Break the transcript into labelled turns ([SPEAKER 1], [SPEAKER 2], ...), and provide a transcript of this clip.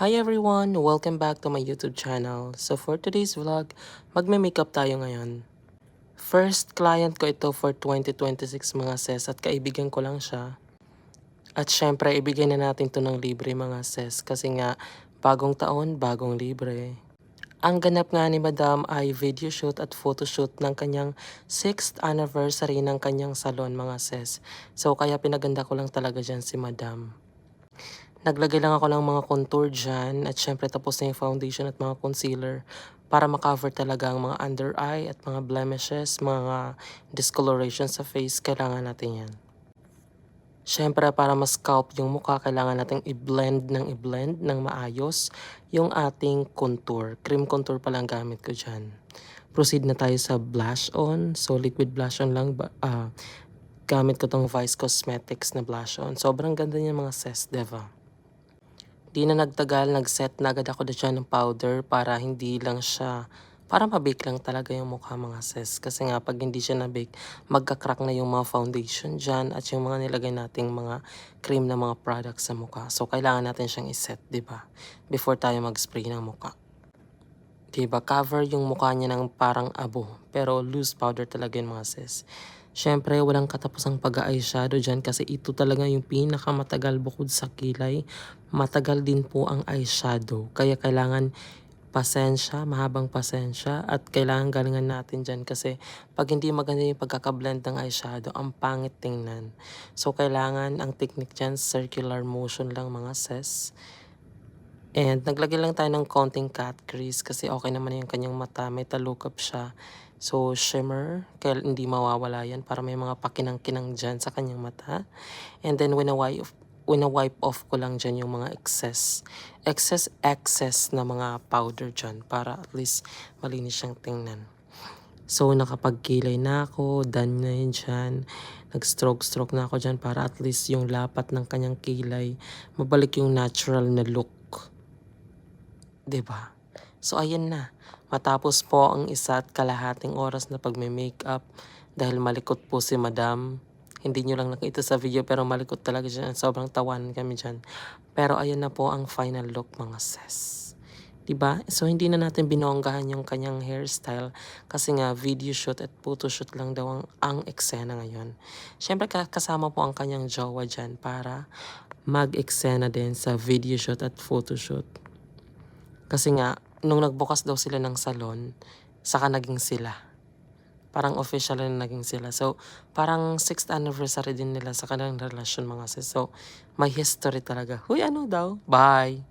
[SPEAKER 1] Hi everyone! Welcome back to my YouTube channel. So for today's vlog, magme-makeup tayo ngayon. First client ko ito for 2026 mga sis at kaibigan ko lang siya. At syempre, ibigay na natin to ng libre mga sis kasi nga bagong taon, bagong libre. Ang ganap nga ni Madam ay video shoot at photoshoot ng kanyang 6th anniversary ng kanyang salon mga sis. So kaya pinaganda ko lang talaga dyan si Madam. Naglagay lang ako ng mga contour dyan at syempre tapos na yung foundation at mga concealer para makover talaga ang mga under eye at mga blemishes, mga discoloration sa face, kailangan natin yan. Syempre para mas scalp yung mukha, kailangan natin i-blend ng maayos yung ating contour. Cream contour pala ang gamit ko dyan. Proceed na tayo sa blush on. So liquid blush on lang. Gamit ko tong Vice Cosmetics na blush on. Sobrang ganda niya mga sis, diba? Di na nagtagal, nag-set na agad ako dyan ng powder para hindi lang siya, para mabake lang talaga yung mukha mga sis. Kasi nga pag hindi siya na-bake, magka-crack na yung mga foundation dyan at yung mga nilagay nating mga cream na mga products sa mukha. So kailangan natin siyang iset, di ba? Before tayo mag-spray ng mukha. Diba? Cover yung mukha niya ng parang abo. Pero loose powder talaga yun mga sis. Siyempre, walang katapusang pag-eyeshadow dyan kasi ito talaga yung pinakamatagal bukod sa kilay. Matagal din po ang eyeshadow. Kaya kailangan pasensya, mahabang pasensya at kailangan galingan natin dyan kasi pag hindi maganda yung pagkakablend ng eyeshadow, ang pangit tingnan. So, kailangan ang technique dyan, circular motion lang mga sis. And naglagay lang tayo ng konting cut crease kasi okay naman yung kanyang mata. May talukap siya. So, shimmer. Kaya hindi mawawala yan para may mga pakinang-kinang dyan sa kanyang mata. And then, wipe off ko lang dyan yung mga excess na mga powder dyan para at least malinis siyang tingnan. So, nakapagkilay na ako. Done na yun dyan. Nag-stroke na ako dyan para at least yung lapat ng kanyang kilay mabalik yung natural na look. 'Di ba? So ayan na. Matapos po ang 1.5 oras na pagme-makeup dahil malikot po si Madam. Hindi nyo lang nakita sa video pero malikot talaga siya. Sobrang tawanan kami dyan. Pero ayan na po ang final look mga sis. 'Di ba? So hindi na natin binonggahan yung kanyang hairstyle kasi nga video shoot at photo shoot lang daw ang eksena ngayon. Siyempre kasama po ang kanyang jowa dyan para mag-eksena din sa video shoot at photo shoot. Kasi nga, nung nagbukas daw sila ng salon, saka naging sila. Parang official na naging sila. So, parang 6th anniversary din nila sa kanilang relasyon mga sis. So, may history talaga. Huy, ano daw? Bye!